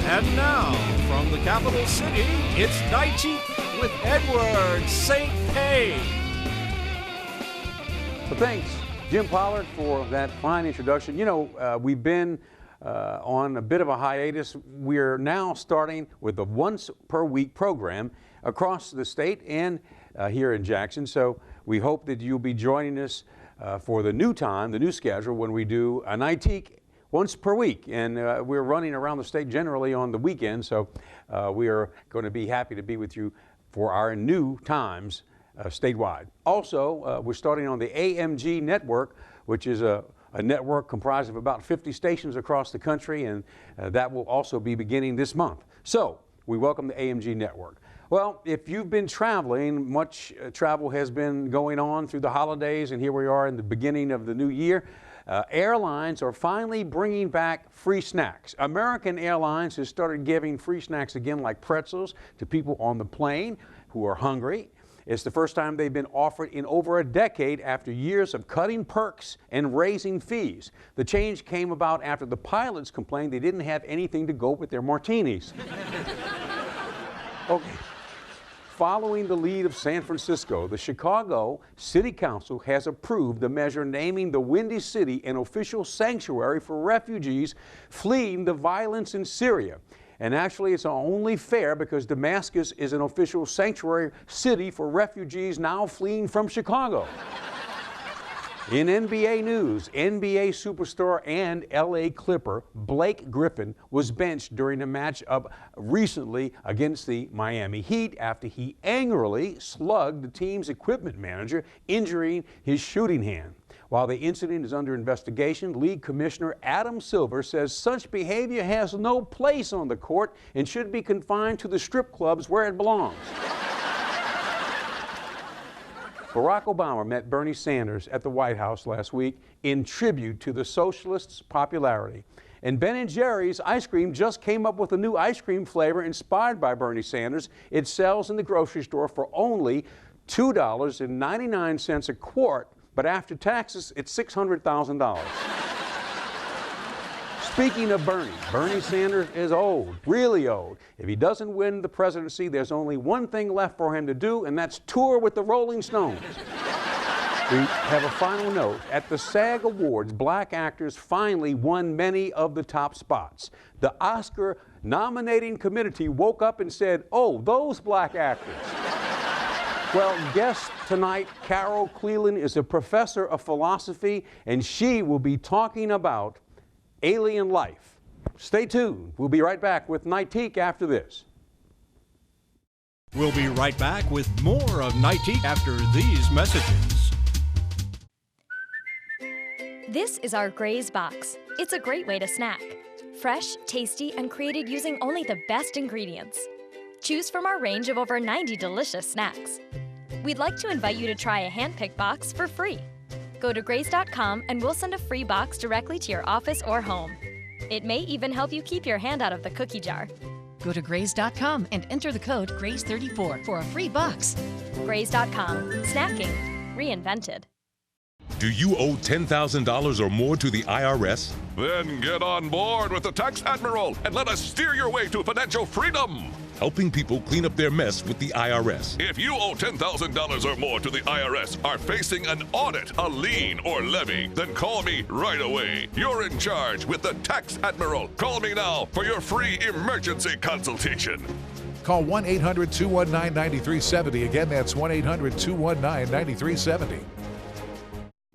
And now, from the capital city, it's Nightique with Edward St. Pay. Well, thanks, Jim Pollard, for that fine introduction. You know, we've been on a bit of a hiatus. We're now starting with a once-per-week program across the state and here in Jackson. So we hope that you'll be joining us for the new time, the new schedule, when we do a Nightique once per week, and we're running around the state generally on the weekend, so we are going to be happy to be with you for our new times statewide. Also, we're starting on the AMG network, which is a network comprised of about 50 stations across the country, and that will also be beginning this month. So we welcome the AMG network. Well, if you've been traveling, much travel has been going on through the holidays, and here we are in the beginning of the new year. Airlines are finally bringing back free snacks. American Airlines has started giving free snacks again, like pretzels, to people on the plane who are hungry. It's the first time they've been offered in over a decade after years of cutting perks and raising fees. The change came about after the pilots complained they didn't have anything to go with their martinis. Okay. Following the lead of San Francisco, the Chicago City Council has approved the measure naming the Windy City an official sanctuary for refugees fleeing the violence in Syria. And actually, it's only fair because Damascus is an official sanctuary city for refugees now fleeing from Chicago. In NBA news, NBA superstar and LA Clipper Blake Griffin was benched during a matchup recently against the Miami Heat after he angrily slugged the team's equipment manager, injuring his shooting hand. While the incident is under investigation, League Commissioner Adam Silver says such behavior has no place on the court and should be confined to the strip clubs where it belongs. Barack Obama met Bernie Sanders at the White House last week in tribute to the socialists' popularity. And Ben & Jerry's ice cream just came up with a new ice cream flavor inspired by Bernie Sanders. It sells in the grocery store for only $2.99 a quart, but after taxes, it's $600,000. Speaking of Bernie Sanders is old, really old. If he doesn't win the presidency, there's only one thing left for him to do, and that's tour with the Rolling Stones. We have a final note. At the SAG Awards, black actors finally won many of the top spots. The Oscar nominating committee woke up and said, "Oh, those black actors." Well, guest tonight, Carol Cleland, is a professor of philosophy, and she will be talking about alien life. Stay tuned. We'll be right back with Nightique after this. We'll be right back with more of Nightique after these messages. This is our Graze box. It's a great way to snack. Fresh, tasty, and created using only the best ingredients. Choose from our range of over 90 delicious snacks. We'd like to invite you to try a hand-picked box for free. Go to graze.com and we'll send a free box directly to your office or home. It may even help you keep your hand out of the cookie jar. Go to graze.com and enter the code GRAZE34 for a free box. Graze.com. Snacking. Reinvented. Do you owe $10,000 or more to the IRS? Then get on board with the Tax Admiral and let us steer your way to financial freedom. Helping people clean up their mess with the IRS. If you owe $10,000 or more to the IRS, are facing an audit, a lien, or levy, then call me right away. You're in charge with the Tax Admiral. Call me now for your free emergency consultation. Call 1-800-219-9370. Again, that's 1-800-219-9370.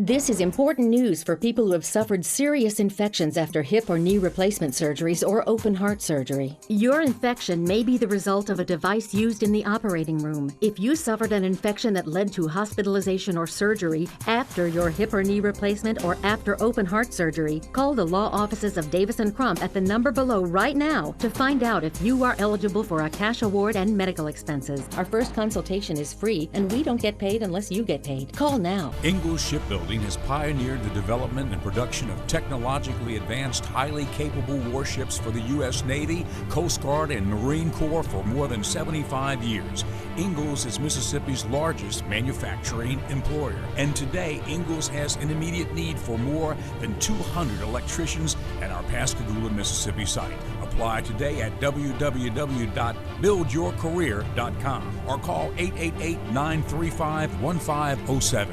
This is important news for people who have suffered serious infections after hip or knee replacement surgeries or open heart surgery. Your infection may be the result of a device used in the operating room. If you suffered an infection that led to hospitalization or surgery after your hip or knee replacement or after open heart surgery, call the law offices of Davis & Crump at the number below right now to find out if you are eligible for a cash award and medical expenses. Our first consultation is free, and we don't get paid unless you get paid. Call now. Ingalls Shipbuilding has pioneered the development and production of technologically advanced, highly capable warships for the U.S. Navy, Coast Guard, and Marine Corps for more than 75 years. Ingalls is Mississippi's largest manufacturing employer, and today Ingalls has an immediate need for more than 200 electricians at our Pascagoula, Mississippi site. A Apply today at www.buildyourcareer.com or call 888-935-1507.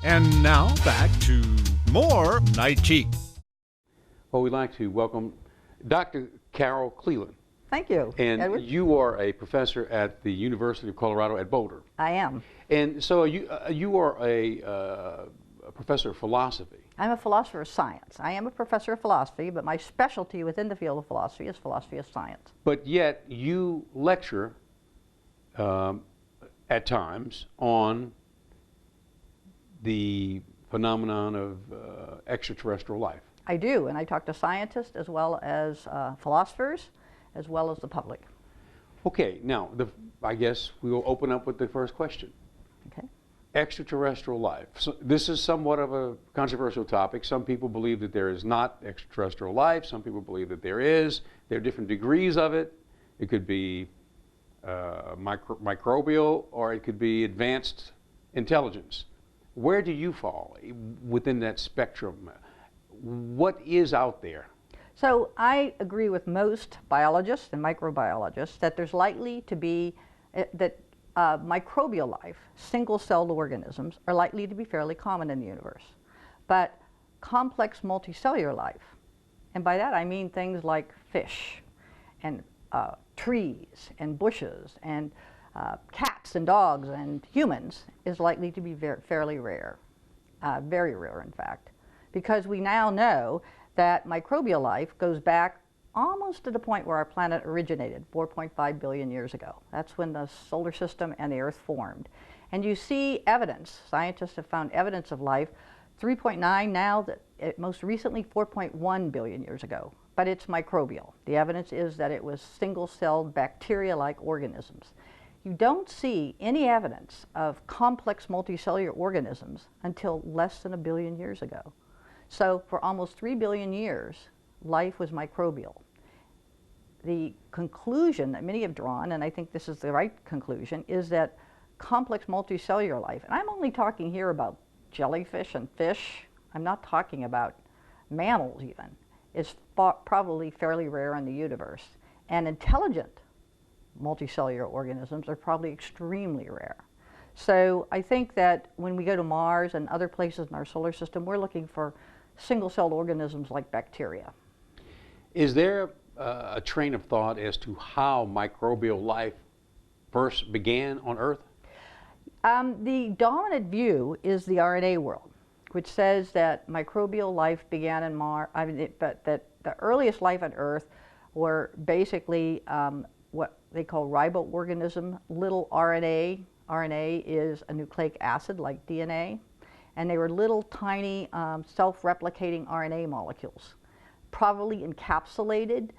And now back to more Nightique. Well, we'd like to welcome Dr. Carol Cleland. Thank you, And Edward. you are a professor at the University of Colorado at Boulder. I am. And so you are a professor of philosophy. I'm a philosopher of science. I am a professor of philosophy, but my specialty within the field of philosophy is philosophy of science. But yet you lecture at times on the phenomenon of extraterrestrial life. I do, and I talk to scientists as well as philosophers, as well as the public. Okay, now I guess we will open up with the first question. Okay. Extraterrestrial life. So this is somewhat of a controversial topic. Some people believe that there is not extraterrestrial life. Some people believe that there is. There are different degrees of it. It could be microbial, or it could be advanced intelligence. Where do you fall within that spectrum? What is out there? So I agree with most biologists and microbiologists that there's likely to be, that microbial life, single-celled organisms, are likely to be fairly common in the universe. But complex multicellular life, and by that I mean things like fish and trees and bushes and cats and dogs and humans, is likely to be fairly rare, very rare in fact, because we now know that microbial life goes back almost to the point where our planet originated, 4.5 billion years ago. That's when the solar system and the Earth formed. And you see evidence, scientists have found evidence of life, 3.9 now, that most recently 4.1 billion years ago, but it's microbial. The evidence is that it was single-celled bacteria-like organisms. You don't see any evidence of complex multicellular organisms until less than 1 billion years ago. So for almost 3 billion years, life was microbial. The conclusion that many have drawn, and I think this is the right conclusion, is that complex multicellular life, and I'm only talking here about jellyfish and fish, I'm not talking about mammals even, is probably fairly rare in the universe. And intelligent multicellular organisms are probably extremely rare. So I think that when we go to Mars and other places in our solar system, we're looking for single-celled organisms like bacteria. Is there a train of thought as to how microbial life first began on Earth? The dominant view is the RNA world, which says that microbial life began in Mars, but that the earliest life on Earth were basically what they call riboorganism, little RNA. RNA is a nucleic acid like DNA, and they were little tiny self-replicating RNA molecules, probably encapsulated,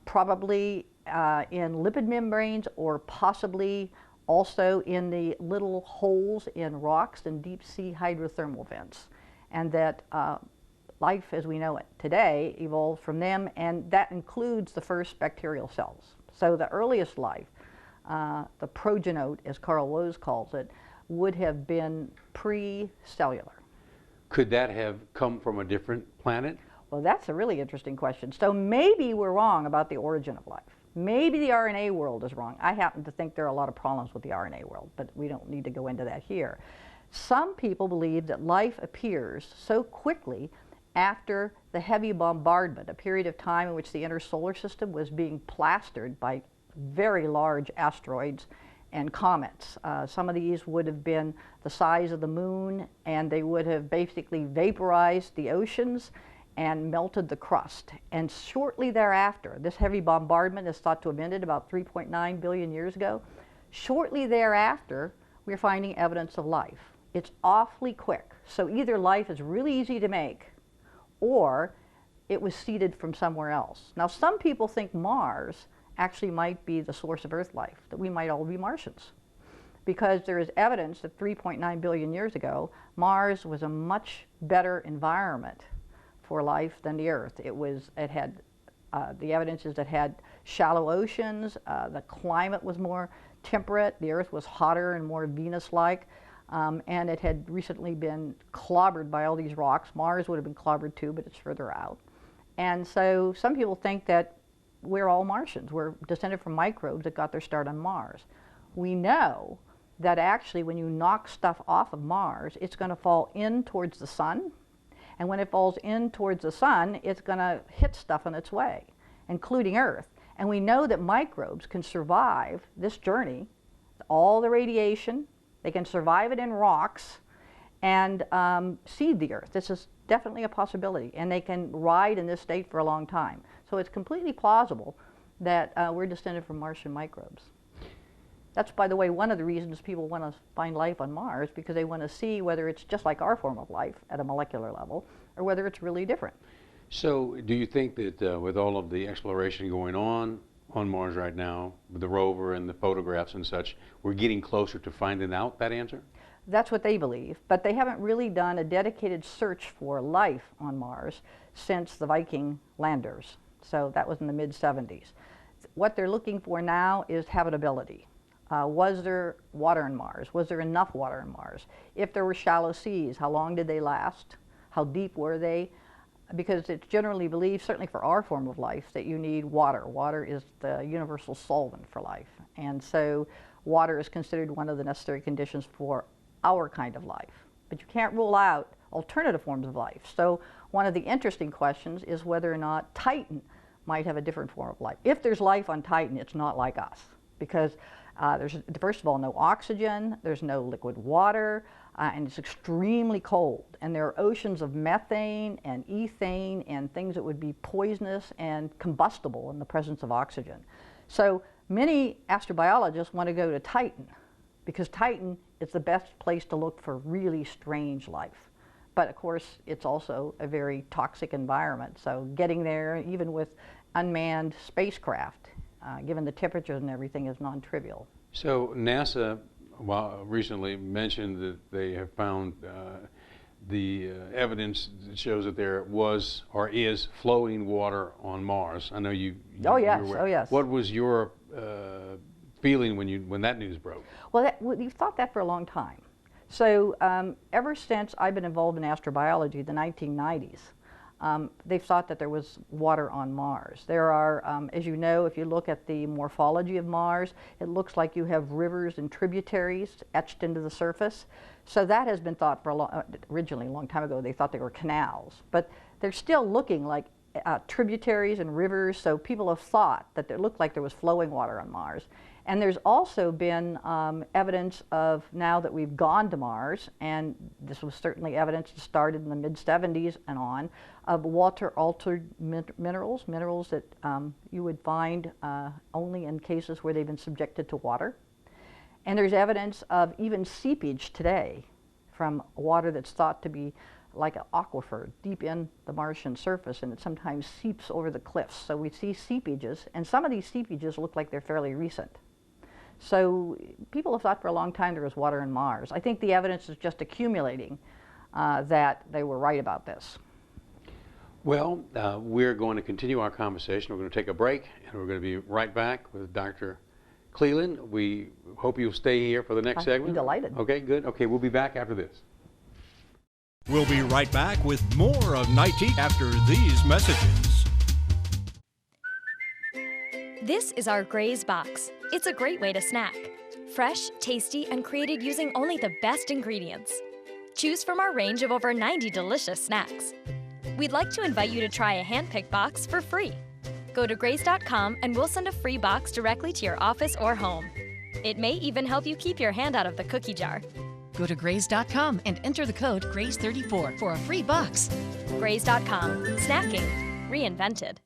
probably in lipid membranes, or possibly also in the little holes in rocks and deep sea hydrothermal vents. And that life as we know it today evolved from them, and that includes the first bacterial cells. So the earliest life, the progenote, as Carl Woese calls it, would have been pre-cellular. Could that have come from a different planet? Well, that's a really interesting question. So maybe we're wrong about the origin of life. Maybe the RNA world is wrong. I happen to think there are a lot of problems with the RNA world, but we don't need to go into that here. Some people believe that life appears so quickly after the heavy bombardment, a period of time in which the inner solar system was being plastered by very large asteroids and comets. Some of these would have been the size of the moon, and they would have basically vaporized the oceans and melted the crust. And shortly thereafter, this heavy bombardment is thought to have ended about 3.9 billion years ago. Shortly thereafter, we're finding evidence of life. It's awfully quick. So either life is really easy to make, or it was seeded from somewhere else. Now, some people think Mars actually might be the source of Earth life, that we might all be Martians, because there is evidence that 3.9 billion years ago, Mars was a much better environment for life than the Earth. It had, the evidence is that it had shallow oceans, the climate was more temperate, the Earth was hotter and more Venus-like, and it had recently been clobbered by all these rocks. Mars would have been clobbered too, but it's further out. And so some people think that we're all Martians. We're descended from microbes that got their start on Mars. We know that actually when you knock stuff off of Mars, it's going to fall in towards the sun. And when it falls in towards the sun, it's going to hit stuff on its way, including Earth. And we know that microbes can survive this journey, all the radiation. They can survive it in rocks and seed the Earth. This is definitely a possibility. And they can ride in this state for a long time. So it's completely plausible that we're descended from Martian microbes. That's, by the way, one of the reasons people want to find life on Mars, because they want to see whether it's just like our form of life at a molecular level, or whether it's really different. So do you think that with all of the exploration going on Mars right now, with the rover and the photographs and such, we're getting closer to finding out that answer? That's what they believe, but they haven't really done a dedicated search for life on Mars since the Viking landers. So that was in the mid-70s. What they're looking for now is habitability. Was there water on Mars? Was there enough water on Mars? If there were shallow seas, how long did they last? How deep were they? Because it's generally believed, certainly for our form of life, that you need water. Water is the universal solvent for life. And so water is considered one of the necessary conditions for our kind of life. But you can't rule out alternative forms of life. So one of the interesting questions is whether or not Titan might have a different form of life. If there's life on Titan, it's not like us, because there's, first of all, no oxygen, there's no liquid water, and it's extremely cold. And there are oceans of methane and ethane and things that would be poisonous and combustible in the presence of oxygen. So many astrobiologists want to go to Titan, because Titan is the best place to look for really strange life. But of course, it's also a very toxic environment. So getting there, even with unmanned spacecraft, given the temperatures and everything, is non-trivial. So NASA recently mentioned that they have found the evidence that shows that there was or is flowing water on Mars. I know you oh yes, oh yes. What was your feeling when that news broke? Well, we've thought that for a long time. So ever since I've been involved in astrobiology, the 1990s, they've thought that there was water on Mars. There are, as you know, if you look at the morphology of Mars, it looks like you have rivers and tributaries etched into the surface. So that has been thought for originally a long time ago, they thought they were canals. But they're still looking like tributaries and rivers, so people have thought that it looked like there was flowing water on Mars. And there's also been evidence of, now that we've gone to Mars, and this was certainly evidence that started in the mid-70s and on, of water-altered minerals that you would find only in cases where they've been subjected to water. And there's evidence of even seepage today from water that's thought to be like an aquifer deep in the Martian surface, and it sometimes seeps over the cliffs. So we see seepages, and some of these seepages look like they're fairly recent. So people have thought for a long time there was water on Mars. I think the evidence is just accumulating that they were right about this. Well, we're going to continue our conversation. We're going to take a break, and we're going to be right back with Dr. Cleland. We hope you'll stay here for the next segment. I'd be delighted. Okay, good. Okay, we'll be back after this. We'll be right back with more of Nightique after these messages. This is our Gray's Box. It's a great way to snack. Fresh, tasty, and created using only the best ingredients. Choose from our range of over 90 delicious snacks. We'd like to invite you to try a hand-picked box for free. Go to grays.com and we'll send a free box directly to your office or home. It may even help you keep your hand out of the cookie jar. Go to grays.com and enter the code GRAYS34 for a free box. Grays.com. Snacking reinvented.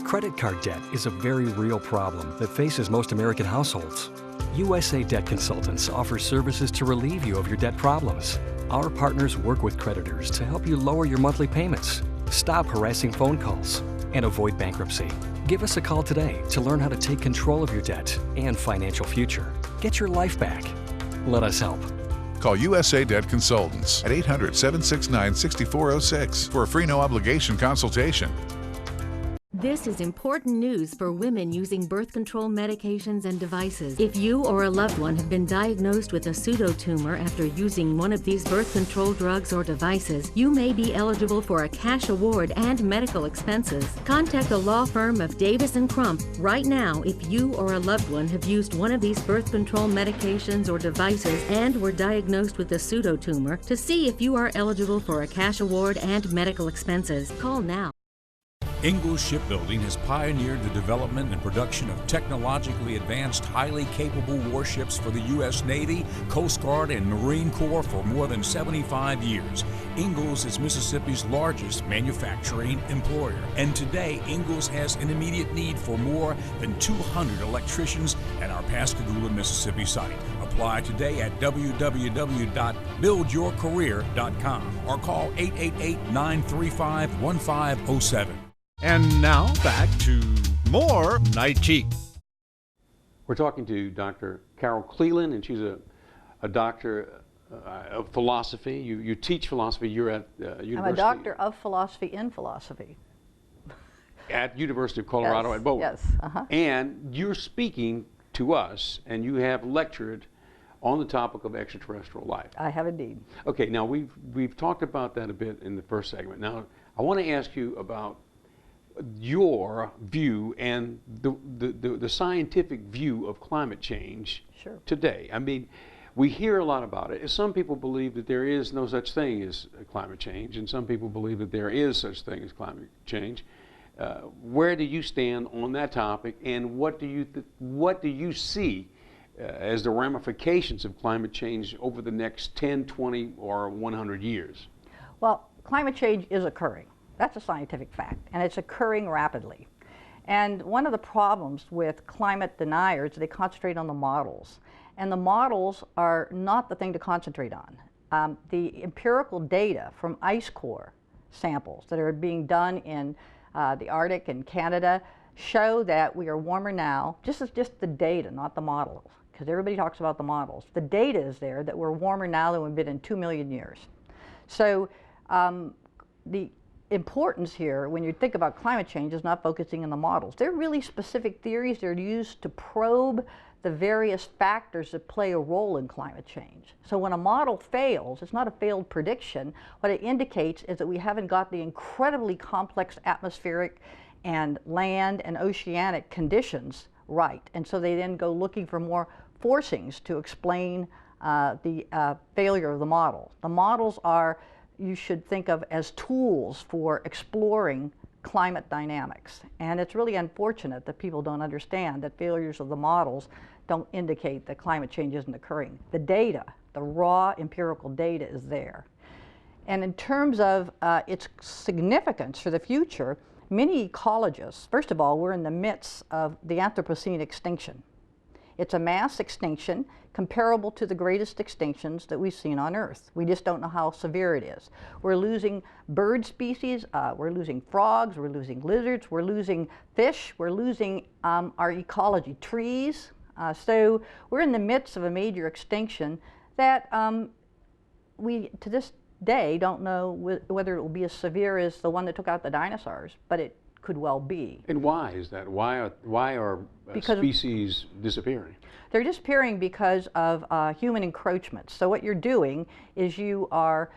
Credit card debt is a very real problem that faces most American households. USA Debt Consultants offers services to relieve you of your debt problems. Our partners work with creditors to help you lower your monthly payments, stop harassing phone calls, and avoid bankruptcy. Give us a call today to learn how to take control of your debt and financial future. Get your life back. Let us help. Call USA Debt Consultants at 800-769-6406 for a free no-obligation consultation. This is important news for women using birth control medications and devices. If you or a loved one have been diagnosed with a pseudotumor after using one of these birth control drugs or devices, you may be eligible for a cash award and medical expenses. Contact the law firm of Davis & Crump right now if you or a loved one have used one of these birth control medications or devices and were diagnosed with a pseudotumor to see if you are eligible for a cash award and medical expenses. Call now. Ingalls Shipbuilding has pioneered the development and production of technologically advanced, highly capable warships for the U.S. Navy, Coast Guard, and Marine Corps for more than 75 years. Ingalls is Mississippi's largest manufacturing employer, and today Ingalls has an immediate need for more than 200 electricians at our Pascagoula, Mississippi site. Apply today at www.buildyourcareer.com or call 888-935-1507. And now back to more Nightique. We're talking to Dr. Carol Cleland, and she's a doctor of philosophy. You teach philosophy. You're at University. I'm a doctor of philosophy in philosophy. At University of Colorado at Boulder. Yes. And you're speaking to us, and you have lectured on the topic of extraterrestrial life. I have indeed. Okay, now we've talked about that a bit in the first segment. Now I want to ask you about your view and the scientific view of climate change today. I mean, we hear a lot about it. Some people believe that there is no such thing as climate change, and some people believe that there is such thing as climate change. Where do you stand on that topic, and what do you see as the ramifications of climate change over the next 10, 20, or 100 years? Well, climate change is occurring. That's a scientific fact, and it's occurring rapidly. And one of the problems with climate deniers, they concentrate on the models. And the models are not the thing to concentrate on. The empirical data from ice core samples that are being done in the Arctic and Canada show that we are warmer now. Just the data, not the models, because everybody talks about the models. The data is there that we're warmer now than we've been in 2 million years. So the importance here, when you think about climate change, is not focusing on the models. They're really specific theories. They're used to probe the various factors that play a role in climate change. So when a model fails, it's not a failed prediction. What it indicates is that we haven't got the incredibly complex atmospheric and land and oceanic conditions right. And so they then go looking for more forcings to explain the failure of the model. The models are, you should think of as tools for exploring climate dynamics. And it's really unfortunate that people don't understand that failures of the models don't indicate that climate change isn't occurring. The data, the raw empirical data is there. And in terms of its significance for the future, many ecologists, first of all, we're in the midst of the Anthropocene extinction. It's a mass extinction comparable to the greatest extinctions that we've seen on Earth. We just don't know how severe it is. We're losing bird species, we're losing frogs, we're losing lizards, we're losing fish, we're losing our ecology, trees. So we're in the midst of a major extinction that we, to this day, don't know whether it will be as severe as the one that took out the dinosaurs, but it could well be. And why is that? Why are species disappearing? They're disappearing because of human encroachment. So what you're doing is you are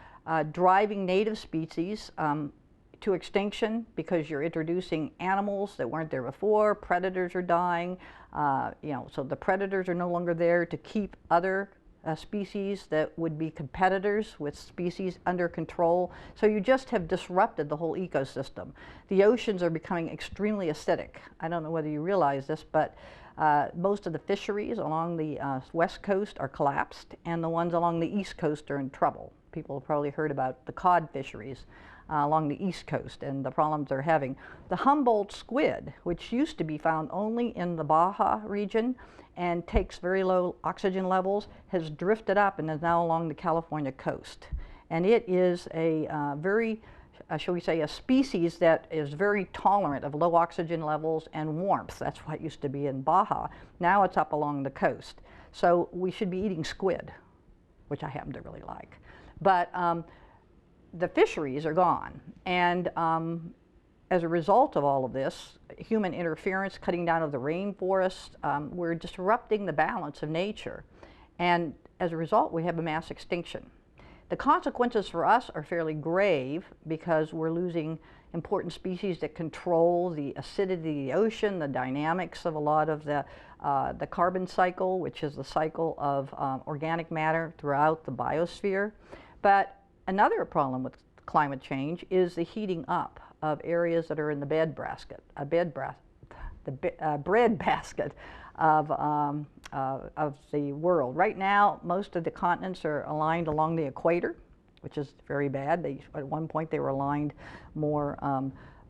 driving native species to extinction because you're introducing animals that weren't there before. Predators are dying. So the predators are no longer there to keep other species that would be competitors with species under control. So you just have disrupted the whole ecosystem. The oceans are becoming extremely acidic. I don't know whether you realize this, but most of the fisheries along the west coast are collapsed, and the ones along the east coast are in trouble. People have probably heard about the cod fisheries along the east coast and the problems they're having. The Humboldt squid, which used to be found only in the Baja region and takes very low oxygen levels, has drifted up and is now along the California coast. And it is a very, shall we say, a species that is very tolerant of low oxygen levels and warmth. That's why it used to be in Baja. Now it's up along the coast. So we should be eating squid, which I happen to really like. But the fisheries are gone, and as a result of all of this, human interference, cutting down of the rainforest, we're disrupting the balance of nature. And as a result, we have a mass extinction. The consequences for us are fairly grave because we're losing important species that control the acidity of the ocean, the dynamics of a lot of the carbon cycle, which is the cycle of organic matter throughout the biosphere. But another problem with climate change is the heating up of areas that are in the breadbasket of the world. Right now, most of the continents are aligned along the equator, which is very bad. At one point, they were aligned more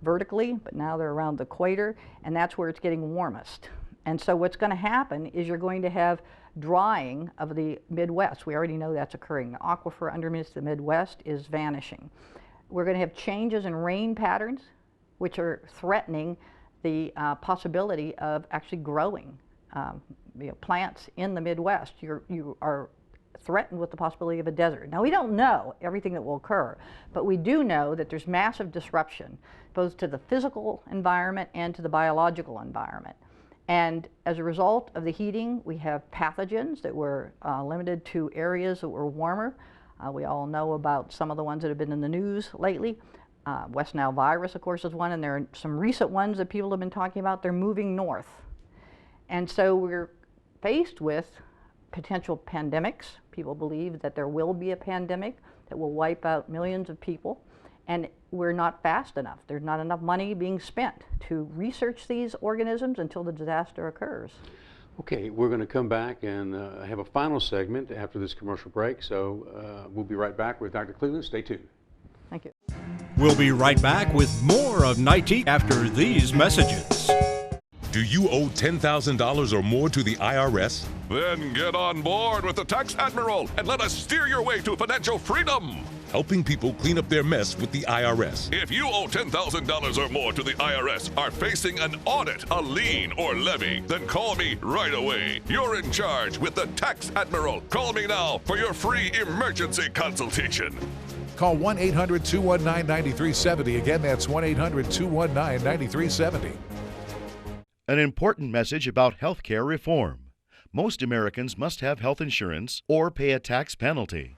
vertically, but now they're around the equator, and that's where it's getting warmest. And so what's going to happen is you're going to have drying of the Midwest. We already know that's occurring. The aquifer underneath the Midwest is vanishing. We're going to have changes in rain patterns, which are threatening the possibility of actually growing plants in the Midwest. You are threatened with the possibility of a desert. Now, we don't know everything that will occur, but we do know that there's massive disruption both to the physical environment and to the biological environment. And as a result of the heating, we have pathogens that were limited to areas that were warmer. We all know about some of the ones that have been in the news lately. West Nile virus, of course, is one, and there are some recent ones that people have been talking about. They're moving north. And so we're faced with potential pandemics. People believe that there will be a pandemic that will wipe out millions of people, and we're not fast enough. There's not enough money being spent to research these organisms until the disaster occurs. Okay, we're going to come back and have a final segment after this commercial break, so we'll be right back with Dr. Cleland. Stay tuned. Thank you. We'll be right back with more of Nightique after these messages. Do you owe $10,000 or more to the IRS? Then get on board with the Tax Admiral and let us steer your way to financial freedom. Helping people clean up their mess with the IRS. If you owe $10,000 or more to the IRS, are facing an audit, a lien, or levy, then call me right away. You're in charge with the Tax Admiral. Call me now for your free emergency consultation. Call 1-800-219-9370. Again, that's 1-800-219-9370. An important message about health care reform. Most Americans must have health insurance or pay a tax penalty.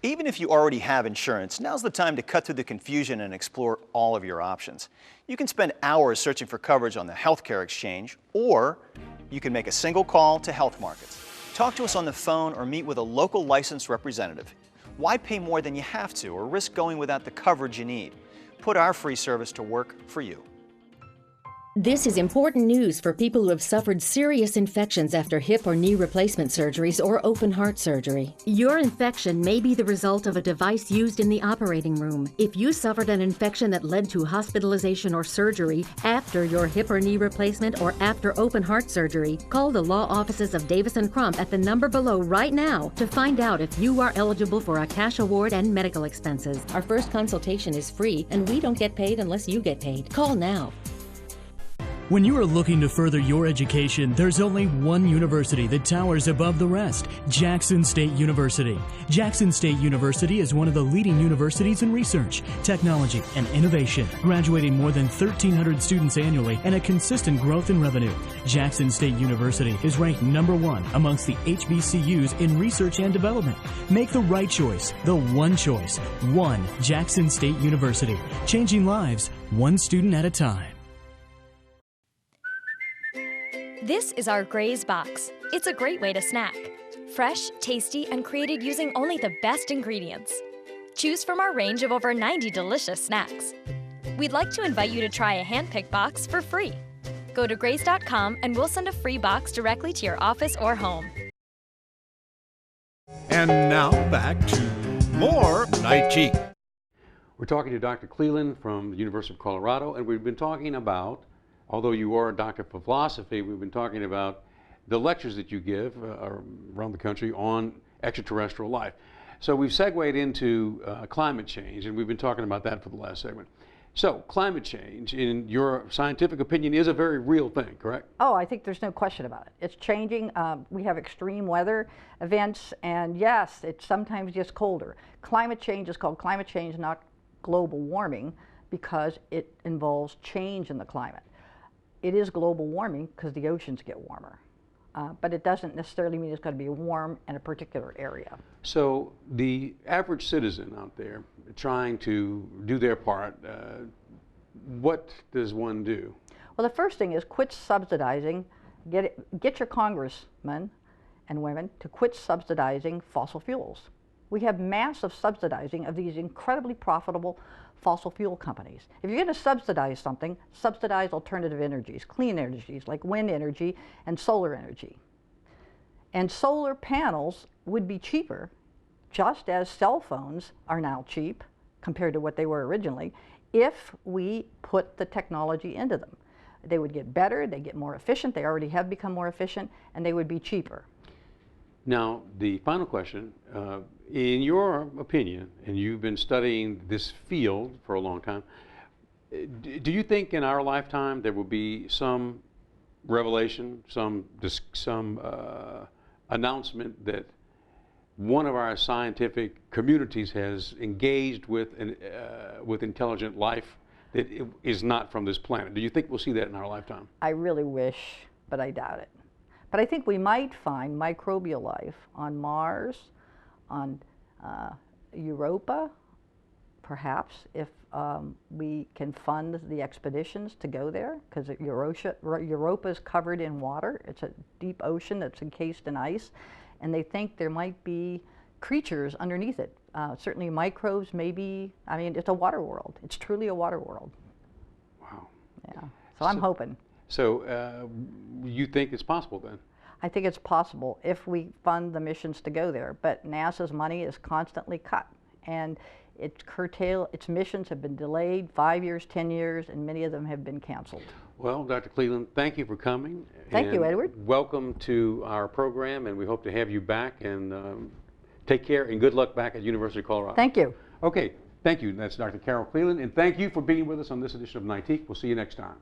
Even if you already have insurance, now's the time to cut through the confusion and explore all of your options. You can spend hours searching for coverage on the healthcare exchange, or you can make a single call to Health Markets. Talk to us on the phone or meet with a local licensed representative. Why pay more than you have to or risk going without the coverage you need? Put our free service to work for you. This is important news for people who have suffered serious infections after hip or knee replacement surgeries or open heart surgery. Your infection may be the result of a device used in the operating room. If you suffered an infection that led to hospitalization or surgery after your hip or knee replacement or after open heart surgery, call the law offices of Davis & Crump at the number below right now to find out if you are eligible for a cash award and medical expenses. Our first consultation is free, and we don't get paid unless you get paid. Call now. When you are looking to further your education, there's only one university that towers above the rest, Jackson State University. Jackson State University is one of the leading universities in research, technology, and innovation, graduating more than 1,300 students annually and a consistent growth in revenue. Jackson State University is ranked #1 amongst the HBCUs in research and development. Make the right choice, the one choice, one Jackson State University, changing lives one student at a time. This is our Gray's Box. It's a great way to snack. Fresh, tasty, and created using only the best ingredients. Choose from our range of over 90 delicious snacks. We'd like to invite you to try a hand-picked box for free. Go to grays.com and we'll send a free box directly to your office or home. And now back to more Nightique. We're talking to Dr. Cleland from the University of Colorado, and we've been talking about, although you are a doctor of philosophy, we've been talking about the lectures that you give around the country on extraterrestrial life. So we've segued into climate change, and we've been talking about that for the last segment. So climate change, in your scientific opinion, is a very real thing, correct? Oh, I think there's no question about it. It's changing. We have extreme weather events, and yes, it sometimes gets colder. Climate change is called climate change, not global warming, because it involves change in the climate. It is global warming because the oceans get warmer. But it doesn't necessarily mean it's going to be warm in a particular area. So the average citizen out there trying to do their part, what does one do? Well, the first thing is quit subsidizing, get your congressmen and women to quit subsidizing fossil fuels. We have massive subsidizing of these incredibly profitable fossil fuel companies. If you're going to subsidize something, subsidize alternative energies, clean energies like wind energy and solar energy. And solar panels would be cheaper, just as cell phones are now cheap compared to what they were originally, if we put the technology into them. They would get better, they get more efficient, they already have become more efficient, and they would be cheaper. Now, the final question, in your opinion, and you've been studying this field for a long time, do you think in our lifetime there will be some revelation, some announcement that one of our scientific communities has engaged with intelligent life that is not from this planet? Do you think we'll see that in our lifetime? I really wish, but I doubt it. But I think we might find microbial life on Mars, on Europa, perhaps, if we can fund the expeditions to go there, because Europa is covered in water. It's a deep ocean that's encased in ice, and they think there might be creatures underneath it. Certainly microbes, maybe. I mean, it's a water world. It's truly a water world. Wow. Yeah, so I'm hoping. So you think it's possible then? I think it's possible if we fund the missions to go there, but NASA's money is constantly cut, and its missions have been delayed 5 years, 10 years, and many of them have been canceled. Well, Dr. Cleland, thank you for coming. Thank you, Edward. Welcome to our program, and we hope to have you back, and take care and good luck back at University of Colorado. Thank you. Okay, thank you. That's Dr. Carol Cleland, and thank you for being with us on this edition of Nightique. We'll see you next time.